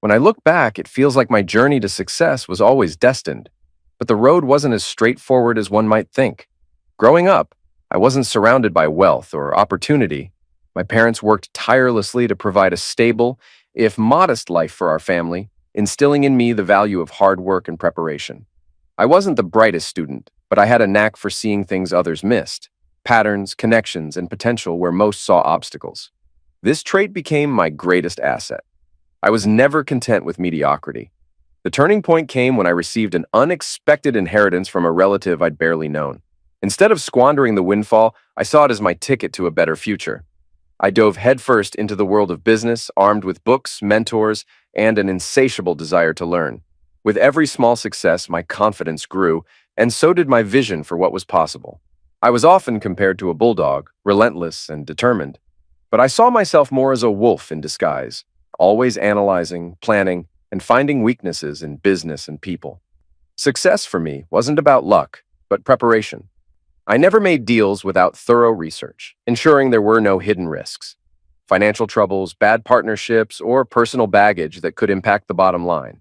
When I look back, it feels like my journey to success was always destined, but the road wasn't as straightforward as one might think. Growing up, I wasn't surrounded by wealth or opportunity. My parents worked tirelessly to provide a stable, if modest life for our family, instilling in me the value of hard work and preparation. I wasn't the brightest student, but I had a knack for seeing things others missed, patterns, connections, and potential where most saw obstacles. This trait became my greatest asset. I was never content with mediocrity. The turning point came when I received an unexpected inheritance from a relative I'd barely known. Instead of squandering the windfall, I saw it as my ticket to a better future. I dove headfirst into the world of business, armed with books, mentors, and an insatiable desire to learn. With every small success, my confidence grew, and so did my vision for what was possible. I was often compared to a bulldog, relentless and determined, but I saw myself more as a wolf in disguise, always analyzing, planning, and finding weaknesses in business and people. Success for me wasn't about luck, but preparation. I never made deals without thorough research, ensuring there were no hidden risks, financial troubles, bad partnerships, or personal baggage that could impact the bottom line.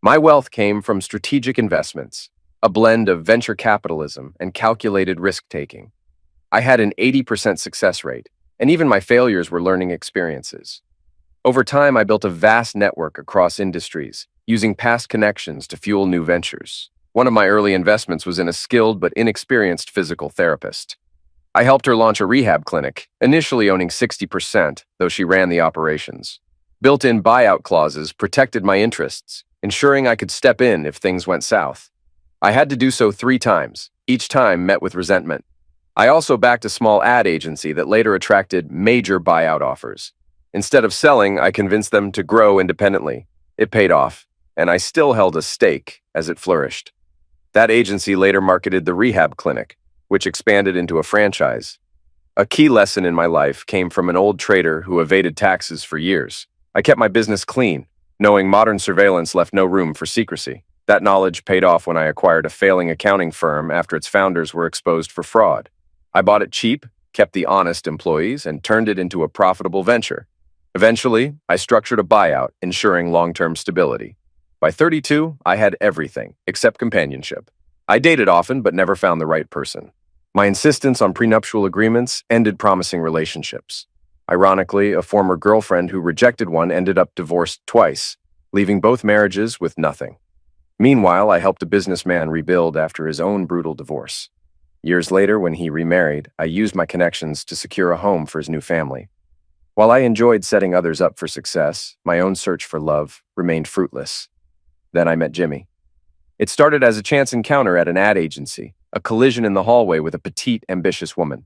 My wealth came from strategic investments, a blend of venture capitalism and calculated risk-taking. I had an 80% success rate, and even my failures were learning experiences. Over time, I built a vast network across industries, using past connections to fuel new ventures. One of my early investments was in a skilled but inexperienced physical therapist. I helped her launch a rehab clinic, initially owning 60%, though she ran the operations. Built-in buyout clauses protected my interests, ensuring I could step in if things went south. I had to do so 3 times, each time met with resentment. I also backed a small ad agency that later attracted major buyout offers. Instead of selling, I convinced them to grow independently. It paid off, and I still held a stake as it flourished. That agency later marketed the rehab clinic, which expanded into a franchise. A key lesson in my life came from an old trader who evaded taxes for years. I kept my business clean, knowing modern surveillance left no room for secrecy. That knowledge paid off when I acquired a failing accounting firm after its founders were exposed for fraud. I bought it cheap, kept the honest employees, and turned it into a profitable venture. Eventually, I structured a buyout, ensuring long-term stability. By 32, I had everything, except companionship. I dated often, but never found the right person. My insistence on prenuptial agreements ended promising relationships. Ironically, a former girlfriend who rejected one ended up divorced twice, leaving both marriages with nothing. Meanwhile, I helped a businessman rebuild after his own brutal divorce. Years later, when he remarried, I used my connections to secure a home for his new family. While I enjoyed setting others up for success, my own search for love remained fruitless. Then I met Jimmy. It started as a chance encounter at an ad agency, a collision in the hallway with a petite, ambitious woman.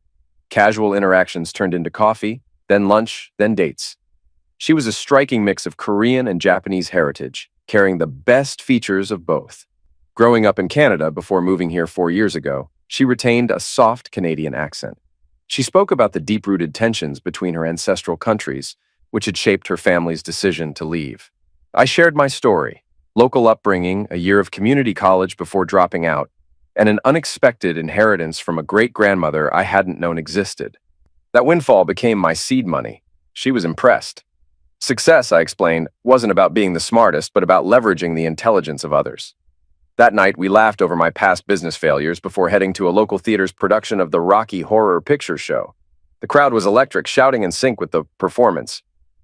Casual interactions turned into coffee, then lunch, then dates. She was a striking mix of Korean and Japanese heritage, carrying the best features of both. Growing up in Canada before moving here 4 years ago, she retained a soft Canadian accent. She spoke about the deep-rooted tensions between her ancestral countries, which had shaped her family's decision to leave. I shared my story, local upbringing, a year of community college before dropping out, and an unexpected inheritance from a great-grandmother I hadn't known existed. That windfall became my seed money. She was impressed. Success, I explained, wasn't about being the smartest, but about leveraging the intelligence of others. That night, we laughed over my past business failures before heading to a local theater's production of the Rocky Horror Picture Show. The crowd was electric, shouting in sync with the performance.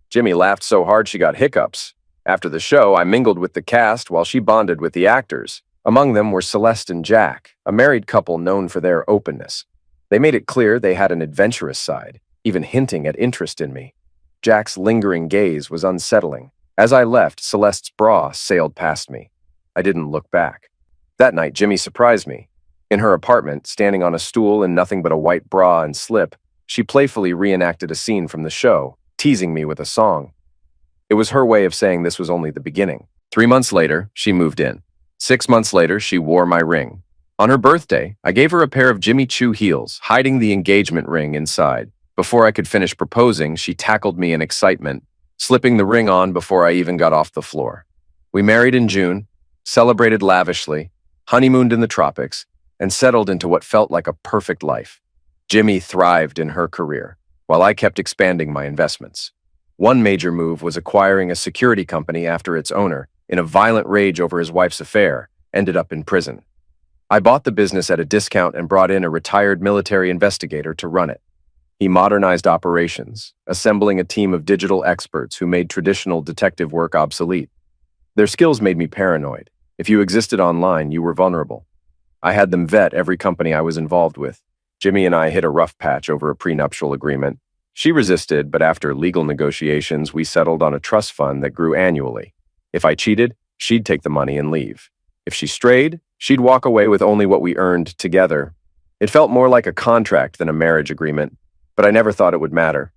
Jimmy laughed so hard she got hiccups. After the show, I mingled with the cast while she bonded with the actors. Among them were Celeste and Jack, a married couple known for their openness. They made it clear they had an adventurous side, even hinting at interest in me. Jack's lingering gaze was unsettling. As I left, Celeste's bra sailed past me. I didn't look back. That night, Jimmy surprised me. In her apartment, standing on a stool in nothing but a white bra and slip, she playfully reenacted a scene from the show, teasing me with a song. It was her way of saying this was only the beginning. 3 months later, she moved in. 6 months later, she wore my ring. On her birthday, I gave her a pair of Jimmy Choo heels, hiding the engagement ring inside. Before I could finish proposing, she tackled me in excitement, slipping the ring on before I even got off the floor. We married in June, celebrated lavishly, honeymooned in the tropics, and settled into what felt like a perfect life. Jimmy thrived in her career, while I kept expanding my investments. One major move was acquiring a security company after its owner, in a violent rage over his wife's affair, ended up in prison. I bought the business at a discount and brought in a retired military investigator to run it. He modernized operations, assembling a team of digital experts who made traditional detective work obsolete. Their skills made me paranoid. If you existed online, you were vulnerable. I had them vet every company I was involved with. Jimmy and I hit a rough patch over a prenuptial agreement. She resisted, but after legal negotiations, we settled on a trust fund that grew annually. If I cheated, she'd take the money and leave. If she strayed, she'd walk away with only what we earned together. It felt more like a contract than a marriage agreement, but I never thought it would matter.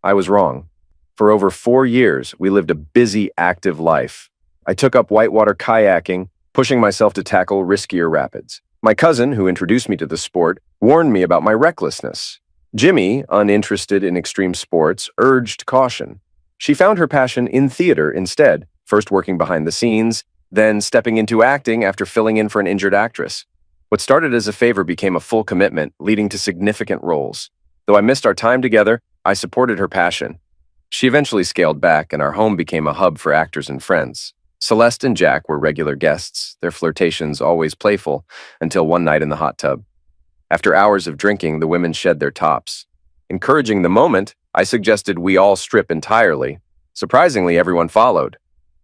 I was wrong. For over 4 years, we lived a busy, active life. I took up whitewater kayaking, pushing myself to tackle riskier rapids. My cousin, who introduced me to the sport, warned me about my recklessness. Jimmy, uninterested in extreme sports, urged caution. She found her passion in theater instead, first working behind the scenes, then stepping into acting after filling in for an injured actress. What started as a favor became a full commitment, leading to significant roles. Though I missed our time together, I supported her passion. She eventually scaled back, and our home became a hub for actors and friends. Celeste and Jack were regular guests, their flirtations always playful, until one night in the hot tub. After hours of drinking, the women shed their tops. Encouraging the moment, I suggested we all strip entirely. Surprisingly, everyone followed.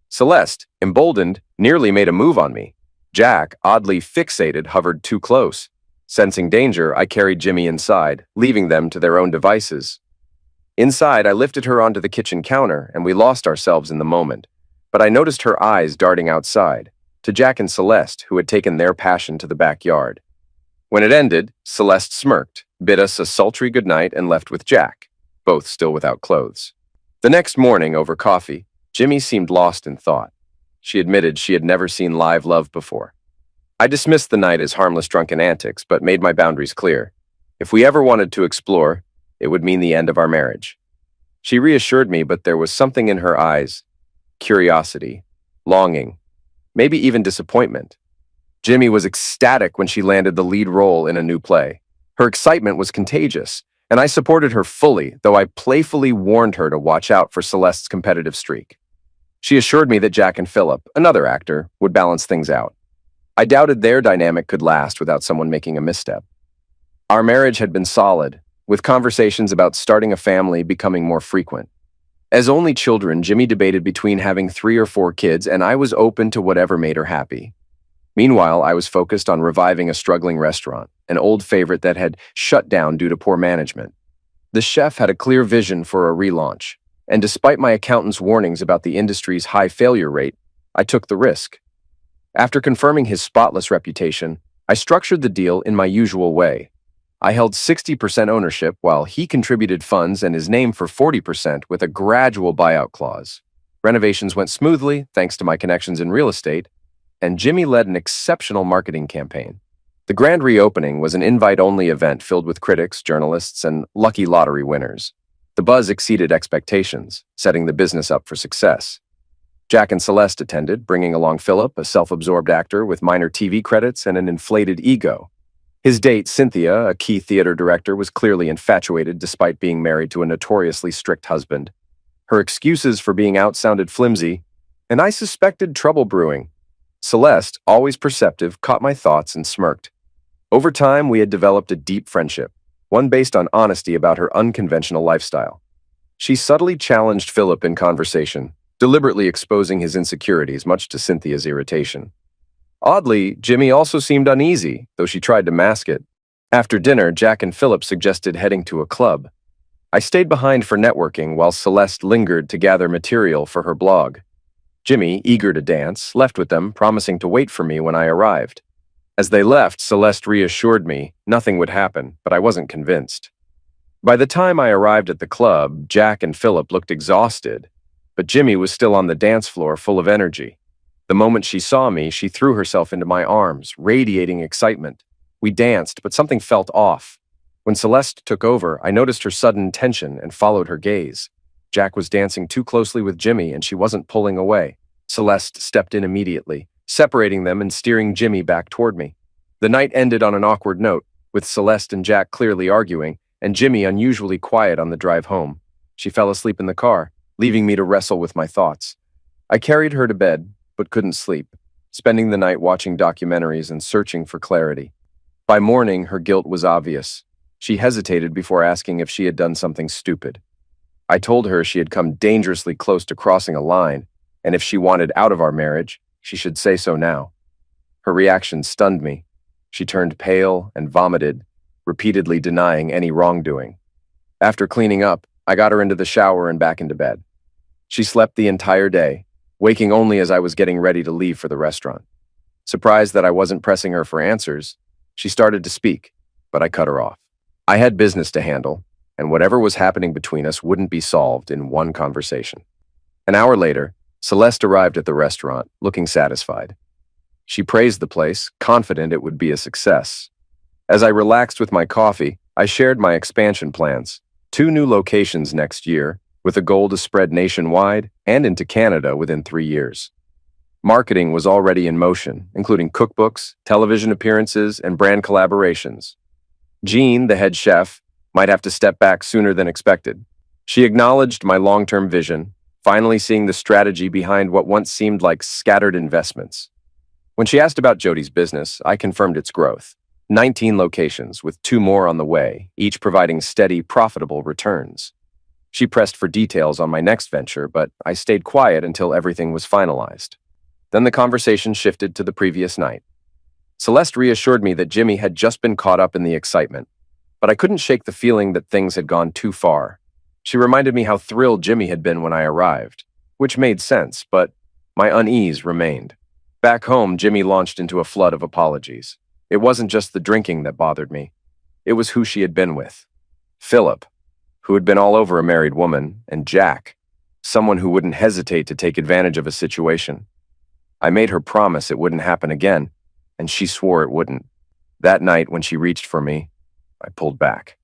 Celeste, emboldened, nearly made a move on me. Jack, oddly fixated, hovered too close. Sensing danger, I carried Jimmy inside, leaving them to their own devices. Inside, I lifted her onto the kitchen counter, and we lost ourselves in the moment. But I noticed her eyes darting outside, to Jack and Celeste, who had taken their passion to the backyard. When it ended, Celeste smirked, bid us a sultry goodnight, and left with Jack, both still without clothes. The next morning, over coffee, Jimmy seemed lost in thought. She admitted she had never seen live love before. I dismissed the night as harmless drunken antics, but made my boundaries clear. If we ever wanted to explore, it would mean the end of our marriage. She reassured me, but there was something in her eyes. Curiosity, longing, maybe even disappointment. Jimmy was ecstatic when she landed the lead role in a new play. Her excitement was contagious, and I supported her fully, though I playfully warned her to watch out for Celeste's competitive streak. She assured me that Jack and Philip, another actor, would balance things out. I doubted their dynamic could last without someone making a misstep. Our marriage had been solid, with conversations about starting a family becoming more frequent. As only children, Jimmy debated between having 3 or 4 kids, and I was open to whatever made her happy. Meanwhile, I was focused on reviving a struggling restaurant, an old favorite that had shut down due to poor management. The chef had a clear vision for a relaunch, and despite my accountant's warnings about the industry's high failure rate, I took the risk. After confirming his spotless reputation, I structured the deal in my usual way. I held 60% ownership while he contributed funds and his name for 40% with a gradual buyout clause. Renovations went smoothly thanks to my connections in real estate, and Jimmy led an exceptional marketing campaign. The grand reopening was an invite-only event filled with critics, journalists, and lucky lottery winners. The buzz exceeded expectations, setting the business up for success. Jack and Celeste attended, bringing along Philip, a self-absorbed actor with minor TV credits and an inflated ego. His date, Cynthia, a key theater director, was clearly infatuated despite being married to a notoriously strict husband. Her excuses for being out sounded flimsy, and I suspected trouble brewing. Celeste, always perceptive, caught my thoughts and smirked. Over time, we had developed a deep friendship, one based on honesty about her unconventional lifestyle. She subtly challenged Philip in conversation, deliberately exposing his insecurities, much to Cynthia's irritation. Oddly, Jimmy also seemed uneasy, though she tried to mask it. After dinner, Jack and Philip suggested heading to a club. I stayed behind for networking while Celeste lingered to gather material for her blog. Jimmy, eager to dance, left with them, promising to wait for me when I arrived. As they left, Celeste reassured me nothing would happen, but I wasn't convinced. By the time I arrived at the club, Jack and Philip looked exhausted, but Jimmy was still on the dance floor, full of energy. The moment she saw me, she threw herself into my arms, radiating excitement. We danced, but something felt off. When Celeste took over, I noticed her sudden tension and followed her gaze. Jack was dancing too closely with Jimmy, and she wasn't pulling away. Celeste stepped in immediately, separating them and steering Jimmy back toward me. The night ended on an awkward note, with Celeste and Jack clearly arguing, and Jimmy unusually quiet on the drive home. She fell asleep in the car, leaving me to wrestle with my thoughts. I carried her to bed, but couldn't sleep, spending the night watching documentaries and searching for clarity. By morning, her guilt was obvious. She hesitated before asking if she had done something stupid. I told her she had come dangerously close to crossing a line, and if she wanted out of our marriage, she should say so now. Her reaction stunned me. She turned pale and vomited, repeatedly denying any wrongdoing. After cleaning up, I got her into the shower and back into bed. She slept the entire day, waking only as I was getting ready to leave for the restaurant. Surprised that I wasn't pressing her for answers, she started to speak, but I cut her off. I had business to handle, and whatever was happening between us wouldn't be solved in one conversation. An hour later, Celeste arrived at the restaurant, looking satisfied. She praised the place, confident it would be a success. As I relaxed with my coffee, I shared my expansion plans, 2 new locations next year, with a goal to spread nationwide and into Canada within 3 years. Marketing was already in motion, including cookbooks, television appearances, and brand collaborations. Jean, the head chef, might have to step back sooner than expected. She acknowledged my long-term vision, finally seeing the strategy behind what once seemed like scattered investments. When she asked about Jody's business, I confirmed its growth. 19 locations, with 2 more on the way, each providing steady, profitable returns. She pressed for details on my next venture, but I stayed quiet until everything was finalized. Then the conversation shifted to the previous night. Celeste reassured me that Jimmy had just been caught up in the excitement, but I couldn't shake the feeling that things had gone too far. She reminded me how thrilled Jimmy had been when I arrived, which made sense, but my unease remained. Back home, Jimmy launched into a flood of apologies. It wasn't just the drinking that bothered me. It was who she had been with. Philip, who had been all over a married woman, and Jack, someone who wouldn't hesitate to take advantage of a situation. I made her promise it wouldn't happen again, and she swore it wouldn't. That night, when she reached for me, I pulled back.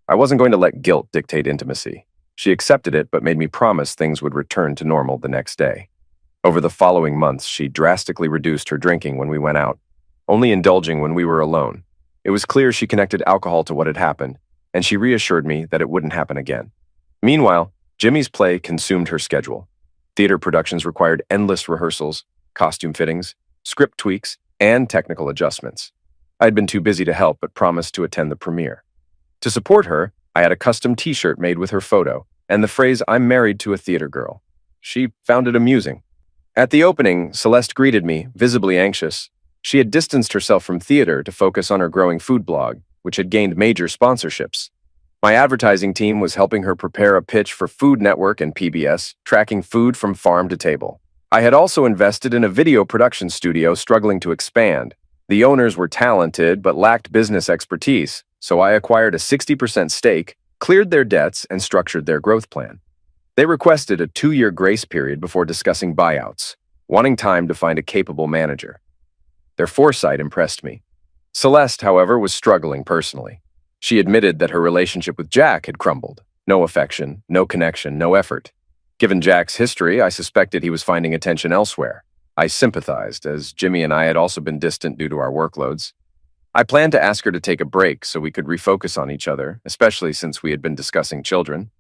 I wasn't going to let guilt dictate intimacy. She accepted it, but made me promise things would return to normal the next day. Over the following months, she drastically reduced her drinking when we went out, only indulging when we were alone. It was clear she connected alcohol to what had happened, and she reassured me that it wouldn't happen again. Meanwhile, Jimmy's play consumed her schedule. Theater productions required endless rehearsals, costume fittings, script tweaks, and technical adjustments. I had been too busy to help, but promised to attend the premiere. To support her, I had a custom t-shirt made with her photo and the phrase, "I'm married to a theater girl." She found it amusing. At the opening, Celeste greeted me, visibly anxious. She had distanced herself from theater to focus on her growing food blog, which had gained major sponsorships. My advertising team was helping her prepare a pitch for Food Network and PBS, tracking food from farm to table. I had also invested in a video production studio struggling to expand. The owners were talented but lacked business expertise, so I acquired a 60% stake, cleared their debts, and structured their growth plan. They requested a 2-year grace period before discussing buyouts, wanting time to find a capable manager. Their foresight impressed me. Celeste, however, was struggling personally. She admitted that her relationship with Jack had crumbled. No affection, no connection, no effort. Given Jack's history, I suspected he was finding attention elsewhere. I sympathized, as Jimmy and I had also been distant due to our workloads. I planned to ask her to take a break so we could refocus on each other, especially since we had been discussing children.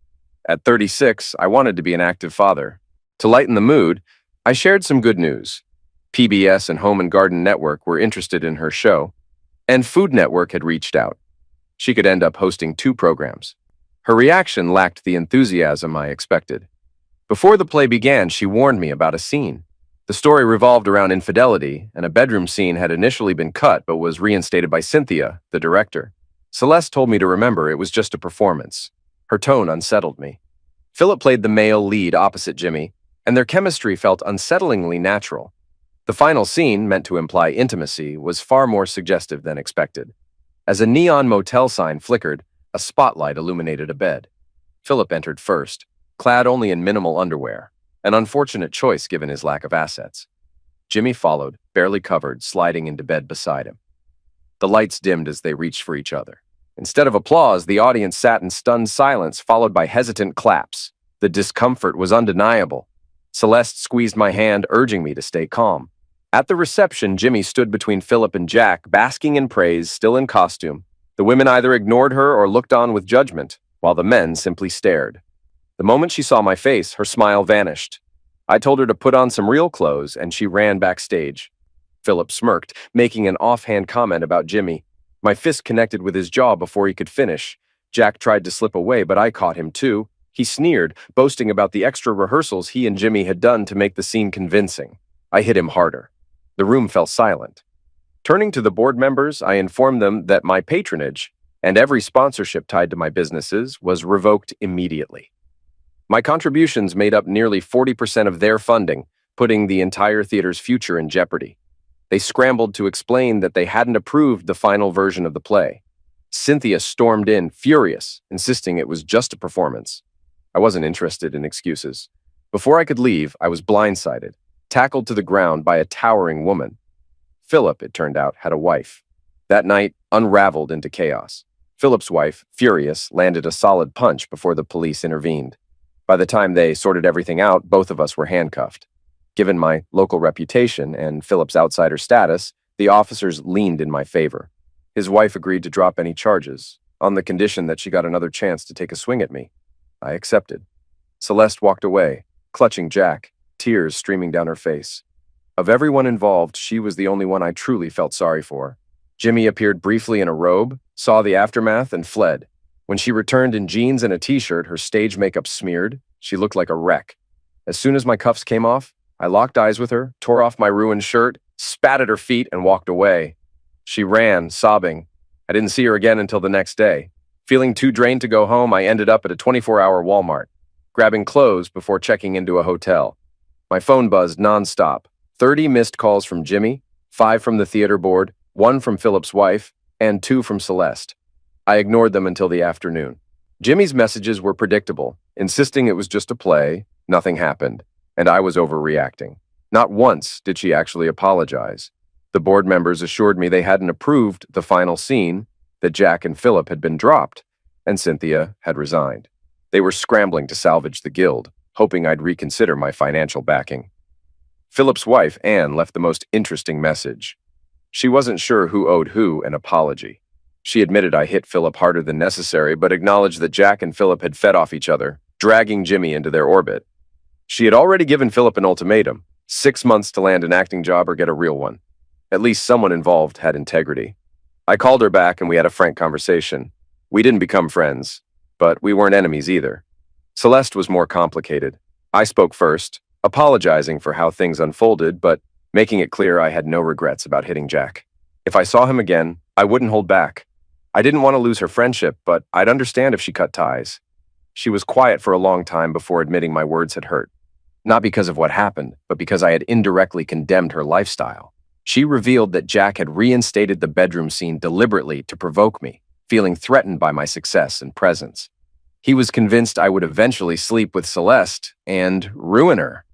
At 36, I wanted to be an active father. To lighten the mood, I shared some good news. PBS and Home and Garden Network were interested in her show, and Food Network had reached out. She could end up hosting 2 programs. Her reaction lacked the enthusiasm I expected. Before the play began, she warned me about a scene. The story revolved around infidelity, and a bedroom scene had initially been cut but was reinstated by Cynthia, the director. Celeste told me to remember it was just a performance. Her tone unsettled me. Philip played the male lead opposite Jimmy, and their chemistry felt unsettlingly natural. The final scene, meant to imply intimacy, was far more suggestive than expected. As a neon motel sign flickered, a spotlight illuminated a bed. Philip entered first, clad only in minimal underwear, an unfortunate choice given his lack of assets. Jimmy followed, barely covered, sliding into bed beside him. The lights dimmed as they reached for each other. Instead of applause, the audience sat in stunned silence, followed by hesitant claps. The discomfort was undeniable. Celeste squeezed my hand, urging me to stay calm. At the reception, Jimmy stood between Philip and Jack, basking in praise, still in costume. The women either ignored her or looked on with judgment, while the men simply stared. The moment she saw my face, her smile vanished. I told her to put on some real clothes, and she ran backstage. Philip smirked, making an offhand comment about Jimmy. My fist connected with his jaw before he could finish. Jack tried to slip away, but I caught him too. He sneered, boasting about the extra rehearsals he and Jimmy had done to make the scene convincing. I hit him harder. The room fell silent. Turning to the board members, I informed them that my patronage, and every sponsorship tied to my businesses, was revoked immediately. My contributions made up nearly 40% of their funding, putting the entire theater's future in jeopardy. They scrambled to explain that they hadn't approved the final version of the play. Cynthia stormed in, furious, insisting it was just a performance. I wasn't interested in excuses. Before I could leave, I was blindsided, tackled to the ground by a towering woman. Philip, it turned out, had a wife. That night unraveled into chaos. Philip's wife, furious, landed a solid punch before the police intervened. By the time they sorted everything out, both of us were handcuffed. Given my local reputation and Philip's outsider status, the officers leaned in my favor. His wife agreed to drop any charges, on the condition that she got another chance to take a swing at me. I accepted. Celeste walked away, clutching Jack, tears streaming down her face. Of everyone involved, she was the only one I truly felt sorry for. Jimmy appeared briefly in a robe, saw the aftermath, and fled. When she returned in jeans and a t-shirt, her stage makeup smeared, she looked like a wreck. As soon as my cuffs came off, I locked eyes with her, tore off my ruined shirt, spat at her feet, and walked away. She ran, sobbing. I didn't see her again until the next day. Feeling too drained to go home, I ended up at a 24-hour Walmart, grabbing clothes before checking into a hotel. My phone buzzed nonstop. 30 missed calls from Jimmy, 5 from the theater board, 1 from Philip's wife, and 2 from Celeste. I ignored them until the afternoon. Jimmy's messages were predictable, insisting it was just a play, nothing happened, and I was overreacting. Not once did she actually apologize. The board members assured me they hadn't approved the final scene, that Jack and Philip had been dropped, and Cynthia had resigned. They were scrambling to salvage the guild, hoping I'd reconsider my financial backing. Philip's wife, Anne, left the most interesting message. She wasn't sure who owed who an apology. She admitted I hit Philip harder than necessary, but acknowledged that Jack and Philip had fed off each other, dragging Jimmy into their orbit. She had already given Philip an ultimatum, 6 months to land an acting job or get a real one. At least someone involved had integrity. I called her back and we had a frank conversation. We didn't become friends, but we weren't enemies either. Celeste was more complicated. I spoke first, apologizing for how things unfolded, but making it clear I had no regrets about hitting Jack. If I saw him again, I wouldn't hold back. I didn't want to lose her friendship, but I'd understand if she cut ties. She was quiet for a long time before admitting my words had hurt. Not because of what happened, but because I had indirectly condemned her lifestyle. She revealed that Jack had reinstated the bedroom scene deliberately to provoke me, feeling threatened by my success and presence. He was convinced I would eventually sleep with Celeste and ruin her.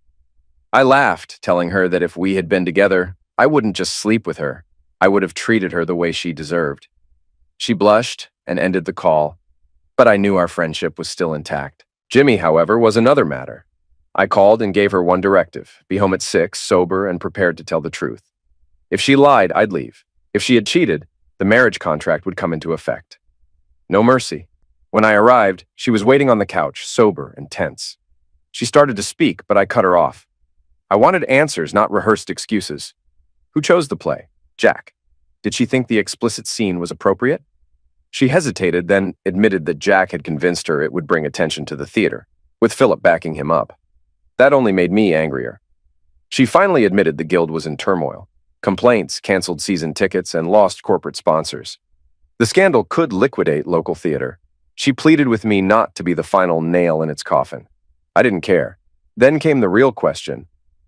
I laughed, telling her that if we had been together, I wouldn't just sleep with her. I would have treated her the way she deserved. She blushed and ended the call, but I knew our friendship was still intact. Jimmy, however, was another matter. I called and gave her one directive: be home at 6, sober and prepared to tell the truth. If she lied, I'd leave. If she had cheated, the marriage contract would come into effect. No mercy. When I arrived, she was waiting on the couch, sober and tense. She started to speak, but I cut her off. I wanted answers, not rehearsed excuses. Who chose the play? Jack. Did she think the explicit scene was appropriate? She hesitated, then admitted that Jack had convinced her it would bring attention to the theater, with Philip backing him up. That only made me angrier. She finally admitted the guild was in turmoil. Complaints, canceled season tickets, and lost corporate sponsors. The scandal could liquidate local theater. She pleaded with me not to be the final nail in its coffin. I didn't care. Then came the real question.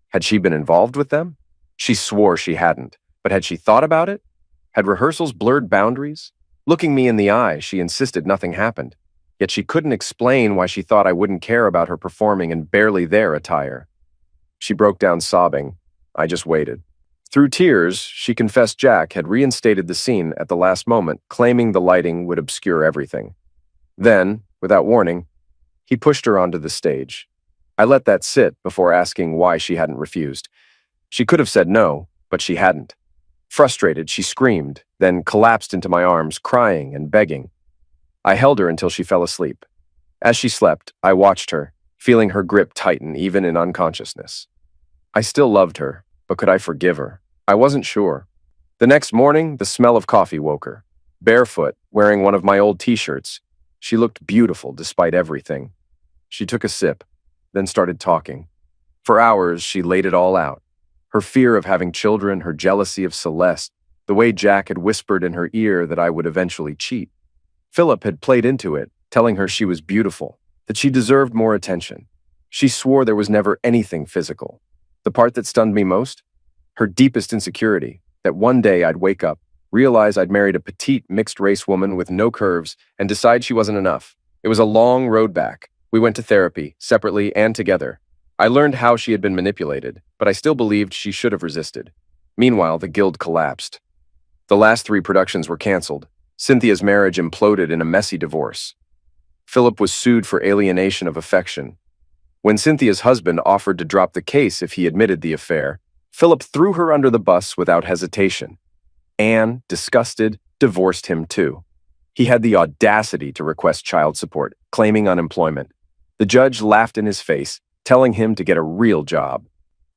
Had she been involved with them? She swore she hadn't, but had she thought about it? Had rehearsals blurred boundaries? Looking me in the eye, she insisted nothing happened. Yet she couldn't explain why she thought I wouldn't care about her performing in barely there attire. She broke down sobbing. I just waited. Through tears, she confessed Jack had reinstated the scene at the last moment, claiming the lighting would obscure everything. Then, without warning, he pushed her onto the stage. I let that sit before asking why she hadn't refused. She could have said no, but she hadn't. Frustrated, she screamed, then collapsed into my arms, crying and begging. I held her until she fell asleep. As she slept, I watched her, feeling her grip tighten even in unconsciousness. I still loved her, but could I forgive her? I wasn't sure. The next morning, the smell of coffee woke her. Barefoot, wearing one of my old t-shirts, she looked beautiful despite everything. She took a sip, then started talking. For hours, she laid it all out. Her fear of having children, her jealousy of Celeste, the way Jack had whispered in her ear that I would eventually cheat. Philip had played into it, telling her she was beautiful, that she deserved more attention. She swore there was never anything physical. The part that stunned me most? Her deepest insecurity, that one day I'd wake up, realize I'd married a petite, mixed-race woman with no curves, and decide she wasn't enough. It was a long road back. We went to therapy, separately and together. I learned how she had been manipulated, but I still believed she should have resisted. Meanwhile, the guild collapsed. The last 3 productions were canceled. Cynthia's marriage imploded in a messy divorce. Philip was sued for alienation of affection. When Cynthia's husband offered to drop the case if he admitted the affair, Philip threw her under the bus without hesitation. Anne, disgusted, divorced him too. He had the audacity to request child support, claiming unemployment. The judge laughed in his face, telling him to get a real job.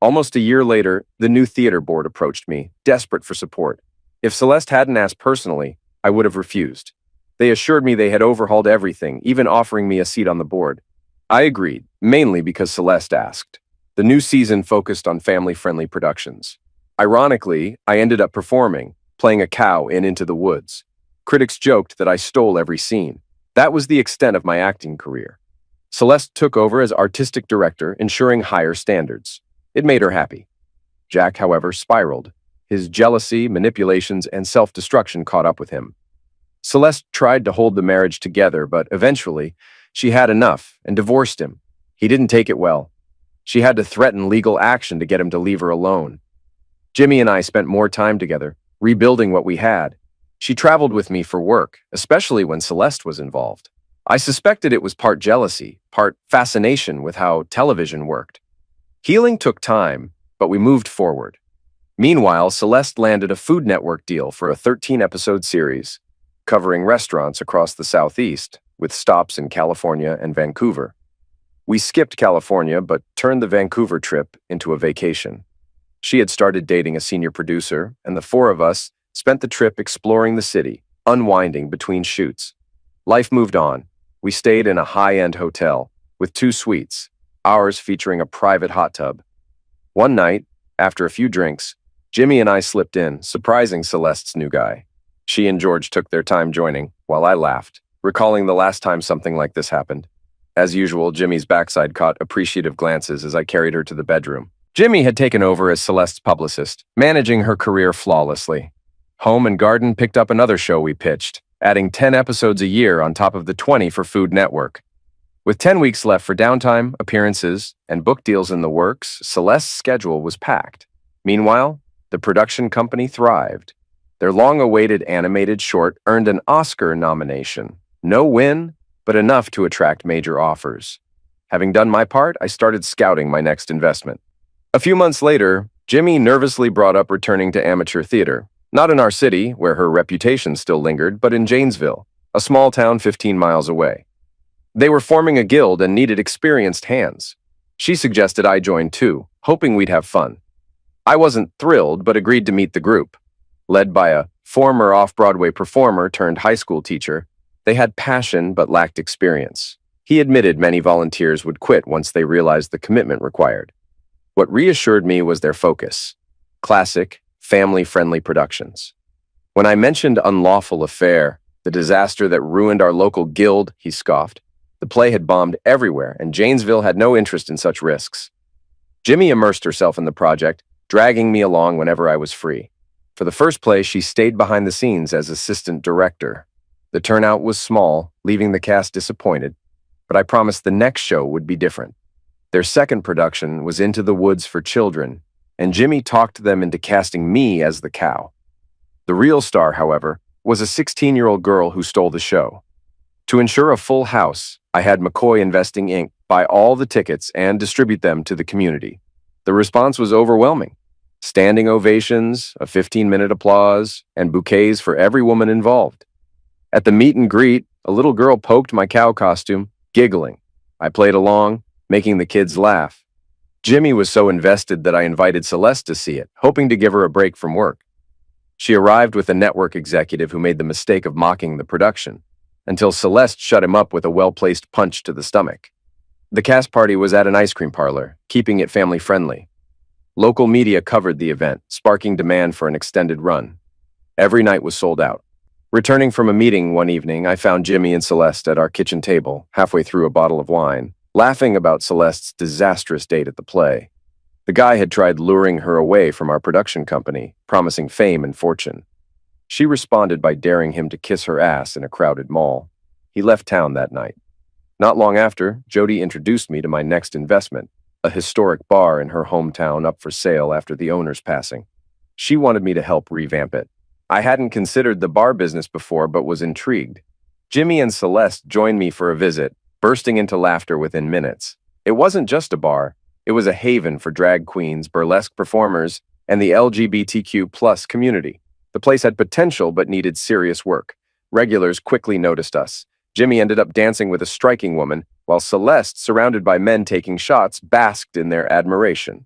Almost a year later, the new theater board approached me, desperate for support. If Celeste hadn't asked personally, I would have refused. They assured me they had overhauled everything, even offering me a seat on the board. I agreed, mainly because Celeste asked. The new season focused on family-friendly productions. Ironically, I ended up performing, playing a cow in Into the Woods. Critics joked that I stole every scene. That was the extent of my acting career. Celeste took over as artistic director, ensuring higher standards. It made her happy. Jack, however, spiraled. His jealousy, manipulations, and self-destruction caught up with him. Celeste tried to hold the marriage together, but eventually, she had enough and divorced him. He didn't take it well. She had to threaten legal action to get him to leave her alone. Jimmy and I spent more time together, rebuilding what we had. She traveled with me for work, especially when Celeste was involved. I suspected it was part jealousy, part fascination with how television worked. Healing took time, but we moved forward. Meanwhile, Celeste landed a Food Network deal for a 13-episode series, covering restaurants across the Southeast, with stops in California and Vancouver. We skipped California, but turned the Vancouver trip into a vacation. She had started dating a senior producer, and the 4 of us spent the trip exploring the city, unwinding between shoots. Life moved on. We stayed in a high-end hotel, with 2 suites, ours featuring a private hot tub. One night, after a few drinks, Jimmy and I slipped in, surprising Celeste's new guy. She and George took their time joining, while I laughed, recalling the last time something like this happened. As usual, Jimmy's backside caught appreciative glances as I carried her to the bedroom. Jimmy had taken over as Celeste's publicist, managing her career flawlessly. Home and Garden picked up another show we pitched, adding 10 episodes a year on top of the 20 for Food Network. With 10 weeks left for downtime, appearances, and book deals in the works, Celeste's schedule was packed. Meanwhile, the production company thrived. Their long-awaited animated short earned an Oscar nomination. No win, but enough to attract major offers. Having done my part, I started scouting my next investment. A few months later, Jimmy nervously brought up returning to amateur theater. Not in our city, where her reputation still lingered, but in Janesville, a small town 15 miles away. They were forming a guild and needed experienced hands. She suggested I join too, hoping we'd have fun. I wasn't thrilled, but agreed to meet the group. Led by a former off-Broadway performer turned high school teacher, they had passion but lacked experience. He admitted many volunteers would quit once they realized the commitment required. What reassured me was their focus. Classic, family-friendly productions. When I mentioned Unlawful Affair, the disaster that ruined our local guild, he scoffed. The play had bombed everywhere, and Janesville had no interest in such risks. Jimmy immersed herself in the project, dragging me along whenever I was free. For the first play, she stayed behind the scenes as assistant director. The turnout was small, leaving the cast disappointed, but I promised the next show would be different. Their second production was Into the Woods for Children, and Jimmy talked them into casting me as the cow. The real star, however, was a 16-year-old girl who stole the show. To ensure a full house, I had McCoy Investing Inc. buy all the tickets and distribute them to the community. The response was overwhelming. Standing ovations, a 15-minute applause, and bouquets for every woman involved. At the meet and greet, a little girl poked my cow costume, giggling. I played along, making the kids laugh. Jimmy was so invested that I invited Celeste to see it, hoping to give her a break from work. She arrived with a network executive who made the mistake of mocking the production, until Celeste shut him up with a well-placed punch to the stomach. The cast party was at an ice cream parlor, keeping it family-friendly. Local media covered the event, sparking demand for an extended run. Every night was sold out. Returning from a meeting one evening, I found Jimmy and Celeste at our kitchen table, halfway through a bottle of wine, laughing about Celeste's disastrous date at the play. The guy had tried luring her away from our production company, promising fame and fortune. She responded by daring him to kiss her ass in a crowded mall. He left town that night. Not long after, Jody introduced me to my next investment, a historic bar in her hometown up for sale after the owner's passing. She wanted me to help revamp it. I hadn't considered the bar business before but was intrigued. Jimmy and Celeste joined me for a visit, bursting into laughter within minutes. It wasn't just a bar. It was a haven for drag queens, burlesque performers, and the LGBTQ+ community. The place had potential but needed serious work. Regulars quickly noticed us. Jimmy ended up dancing with a striking woman, while Celeste, surrounded by men taking shots, basked in their admiration.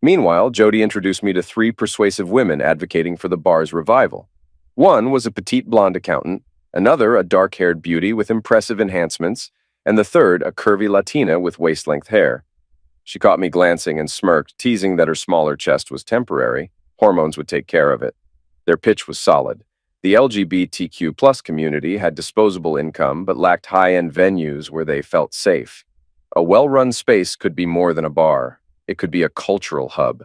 Meanwhile, Jody introduced me to 3 persuasive women advocating for the bar's revival. One was a petite blonde accountant, another a dark-haired beauty with impressive enhancements, and the third a curvy Latina with waist-length hair. She caught me glancing and smirked, teasing that her smaller chest was temporary. Hormones would take care of it. Their pitch was solid. The LGBTQ+ community had disposable income but lacked high-end venues where they felt safe. A well-run space could be more than a bar. It could be a cultural hub.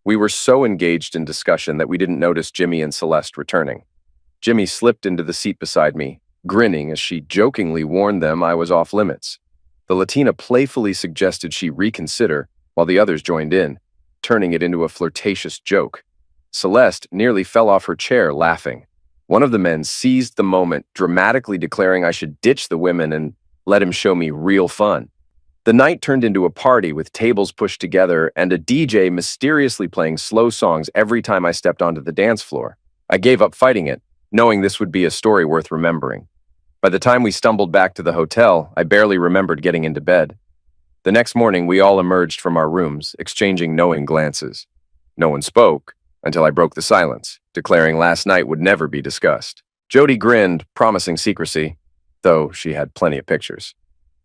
We were so engaged in discussion that we didn't notice Jimmy and Celeste returning. Jimmy slipped into the seat beside me, grinning as she jokingly warned them I was off limits. The Latina playfully suggested she reconsider, while the others joined in, turning it into a flirtatious joke. Celeste nearly fell off her chair laughing. One of the men seized the moment, dramatically declaring I should ditch the women and let him show me real fun. The night turned into a party with tables pushed together and a DJ mysteriously playing slow songs every time I stepped onto the dance floor. I gave up fighting it, knowing this would be a story worth remembering. By the time we stumbled back to the hotel, I barely remembered getting into bed. The next morning, we all emerged from our rooms, exchanging knowing glances. No one spoke until I broke the silence, declaring last night would never be discussed. Jody grinned, promising secrecy, though she had plenty of pictures.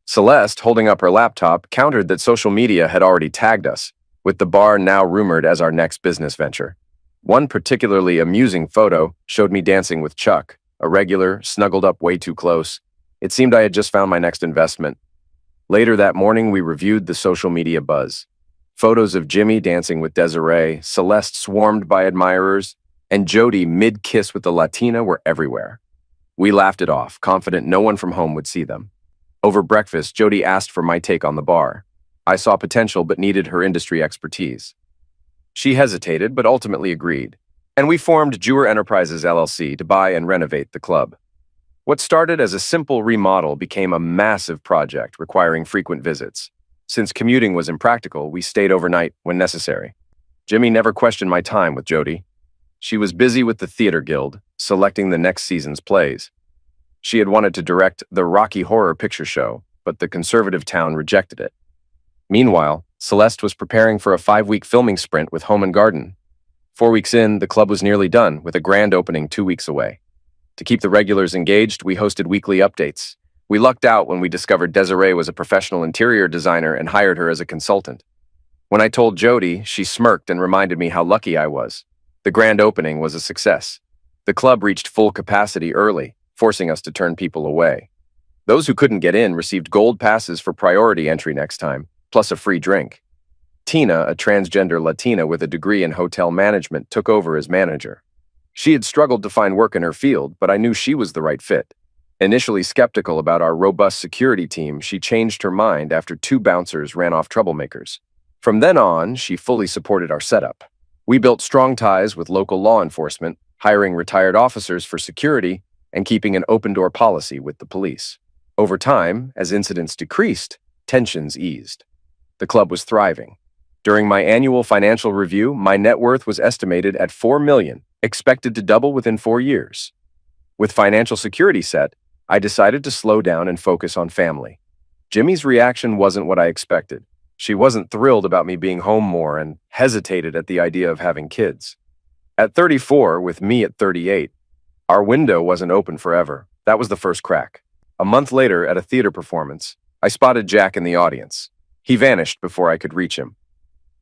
Celeste, holding up her laptop, countered that social media had already tagged us, with the bar now rumored as our next business venture. One particularly amusing photo showed me dancing with Chuck, a regular, snuggled up way too close. It seemed I had just found my next investment. Later that morning, we reviewed the social media buzz. Photos of Jimmy dancing with Desiree, Celeste swarmed by admirers, and Jody mid-kiss with the Latina were everywhere. We laughed it off, confident no one from home would see them. Over breakfast, Jody asked for my take on the bar. I saw potential but needed her industry expertise. She hesitated but ultimately agreed, and we formed Jewer Enterprises LLC to buy and renovate the club. What started as a simple remodel became a massive project requiring frequent visits. Since commuting was impractical, we stayed overnight when necessary. Jimmy never questioned my time with Jody. She was busy with the Theater Guild, selecting the next season's plays. She had wanted to direct the Rocky Horror Picture Show, but the conservative town rejected it. Meanwhile, Celeste was preparing for a 5-week filming sprint with Home and Garden. 4 weeks in, the club was nearly done, with a grand opening 2 weeks away. To keep the regulars engaged, we hosted weekly updates. We lucked out when we discovered Desiree was a professional interior designer and hired her as a consultant. When I told Jody, she smirked and reminded me how lucky I was. The grand opening was a success. The club reached full capacity early, forcing us to turn people away. Those who couldn't get in received gold passes for priority entry next time, plus a free drink. Tina, a transgender Latina with a degree in hotel management, took over as manager. She had struggled to find work in her field, but I knew she was the right fit. Initially skeptical about our robust security team, she changed her mind after 2 bouncers ran off troublemakers. From then on, she fully supported our setup. We built strong ties with local law enforcement, hiring retired officers for security, and keeping an open-door policy with the police. Over time, as incidents decreased, tensions eased. The club was thriving. During my annual financial review, my net worth was estimated at $4 million, expected to double within 4 years. With financial security set, I decided to slow down and focus on family. Jimmy's reaction wasn't what I expected. She wasn't thrilled about me being home more and hesitated at the idea of having kids. At 34, with me at 38, our window wasn't open forever. That was the first crack. A month later, at a theater performance, I spotted Jack in the audience. He vanished before I could reach him.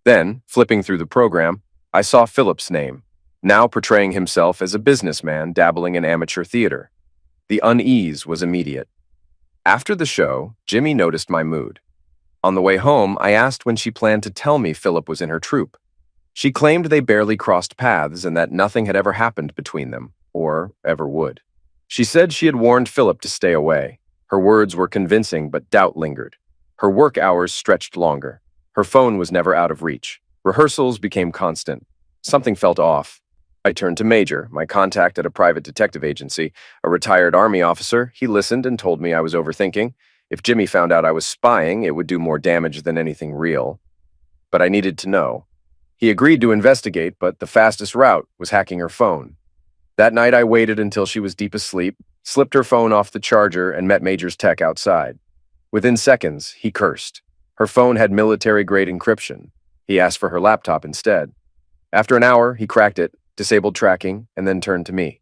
Then, flipping through the program, I saw Philip's name, now portraying himself as a businessman dabbling in amateur theater. The unease was immediate. After the show, Jimmy noticed my mood. On the way home, I asked when she planned to tell me Philip was in her troupe. She claimed they barely crossed paths and that nothing had ever happened between them, or ever would. She said she had warned Philip to stay away. Her words were convincing, but doubt lingered. Her work hours stretched longer. Her phone was never out of reach. Rehearsals became constant. Something felt off. I turned to Major, my contact at a private detective agency, a retired Army officer. He listened and told me I was overthinking. If Jimmy found out I was spying, it would do more damage than anything real. But I needed to know. He agreed to investigate, but the fastest route was hacking her phone. That night I waited until she was deep asleep, slipped her phone off the charger, and met Major's tech outside. Within seconds, he cursed. Her phone had military-grade encryption. He asked for her laptop instead. After an hour, he cracked it, disabled tracking, and then turned to me.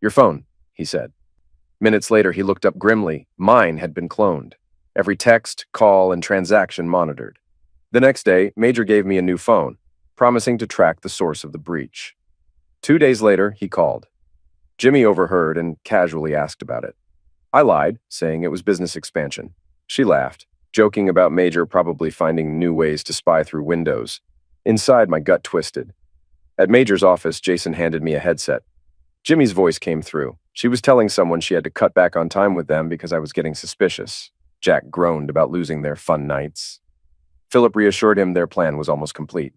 "Your phone," he said. Minutes later, he looked up grimly. Mine had been cloned. Every text, call, and transaction monitored. The next day, Major gave me a new phone, promising to track the source of the breach. 2 days later, he called. Jimmy overheard and casually asked about it. I lied, saying it was business expansion. She laughed, joking about Major probably finding new ways to spy through windows. Inside, my gut twisted. At Major's office, Jason handed me a headset. Jimmy's voice came through. She was telling someone she had to cut back on time with them because I was getting suspicious. Jack groaned about losing their fun nights. Philip reassured him their plan was almost complete.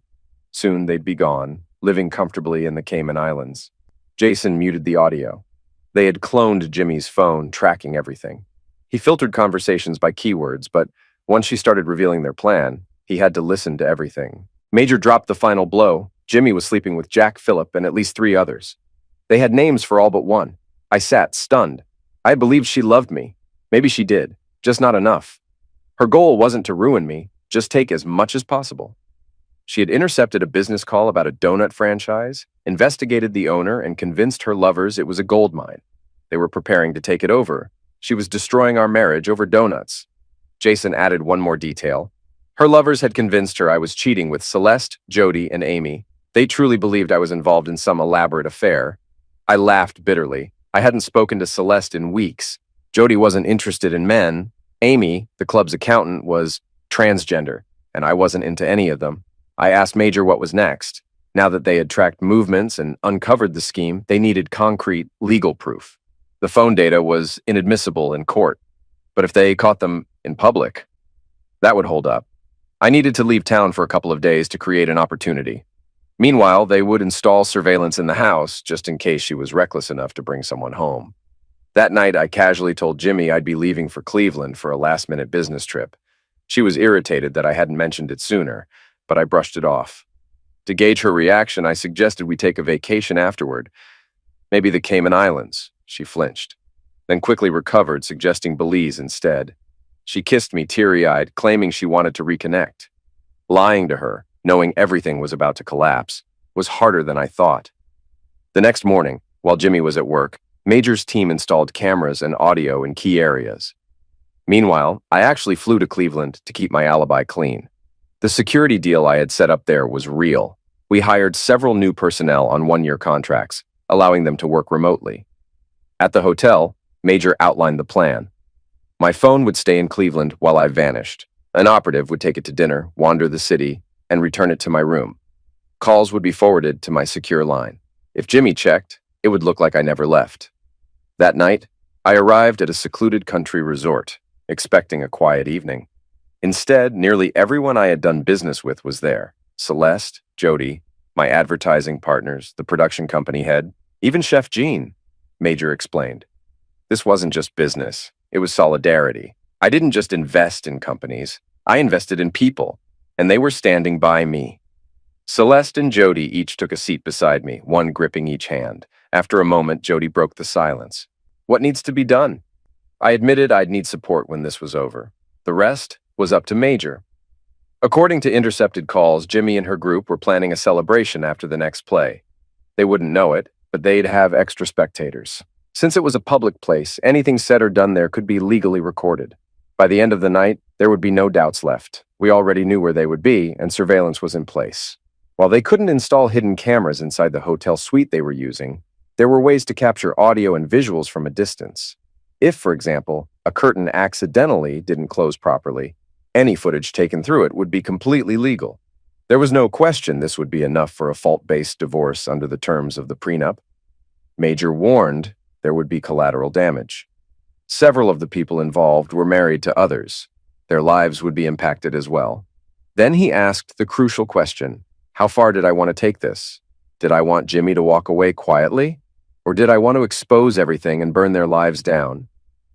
Soon they'd be gone, living comfortably in the Cayman Islands. Jason muted the audio. They had cloned Jimmy's phone, tracking everything. He filtered conversations by keywords, but once she started revealing their plan, he had to listen to everything. Major dropped the final blow. Jimmy was sleeping with Jack, Philip, and at least 3 others. They had names for all but one. I sat, stunned. I believed she loved me. Maybe she did, just not enough. Her goal wasn't to ruin me, just take as much as possible. She had intercepted a business call about a donut franchise, investigated the owner, and convinced her lovers it was a gold mine. They were preparing to take it over. She was destroying our marriage over donuts. Jason added one more detail. Her lovers had convinced her I was cheating with Celeste, Jody, and Amy. They truly believed I was involved in some elaborate affair. I laughed bitterly. I hadn't spoken to Celeste in weeks. Jody wasn't interested in men. Amy, the club's accountant, was transgender, and I wasn't into any of them. I asked Major what was next. Now that they had tracked movements and uncovered the scheme, they needed concrete, legal proof. The phone data was inadmissible in court, but if they caught them in public, that would hold up. I needed to leave town for a couple of days to create an opportunity. Meanwhile, they would install surveillance in the house just in case she was reckless enough to bring someone home. That night, I casually told Jimmy I'd be leaving for Cleveland for a last-minute business trip. She was irritated that I hadn't mentioned it sooner, but I brushed it off. To gauge her reaction, I suggested we take a vacation afterward. Maybe the Cayman Islands. She flinched, then quickly recovered, suggesting Belize instead. She kissed me teary-eyed, claiming she wanted to reconnect. Lying to her, knowing everything was about to collapse, was harder than I thought. The next morning, while Jimmy was at work, Major's team installed cameras and audio in key areas. Meanwhile, I actually flew to Cleveland to keep my alibi clean. The security deal I had set up there was real. We hired several new personnel on 1-year contracts, allowing them to work remotely. At the hotel, Major outlined the plan. My phone would stay in Cleveland while I vanished. An operative would take it to dinner, wander the city, and return it to my room. Calls would be forwarded to my secure line. If Jimmy checked, it would look like I never left. That night, I arrived at a secluded country resort, expecting a quiet evening. Instead, nearly everyone I had done business with was there. Celeste, Jody, my advertising partners, the production company head, even Chef Jean, Major explained. This wasn't just business. It was solidarity. I didn't just invest in companies. I invested in people, and they were standing by me. Celeste and Jody each took a seat beside me, one gripping each hand. After a moment, Jody broke the silence. What needs to be done? I admitted I'd need support when this was over. The rest was up to Major. According to intercepted calls, Jimmy and her group were planning a celebration after the next play. They wouldn't know it, but they'd have extra spectators. Since it was a public place, anything said or done there could be legally recorded. By the end of the night, there would be no doubts left. We already knew where they would be, and surveillance was in place. While they couldn't install hidden cameras inside the hotel suite they were using, there were ways to capture audio and visuals from a distance. If, for example, a curtain accidentally didn't close properly, any footage taken through it would be completely legal. There was no question this would be enough for a fault-based divorce under the terms of the prenup. Major warned there would be collateral damage. Several of the people involved were married to others. Their lives would be impacted as well. Then he asked the crucial question, how far did I want to take this? Did I want Jimmy to walk away quietly? Or did I want to expose everything and burn their lives down?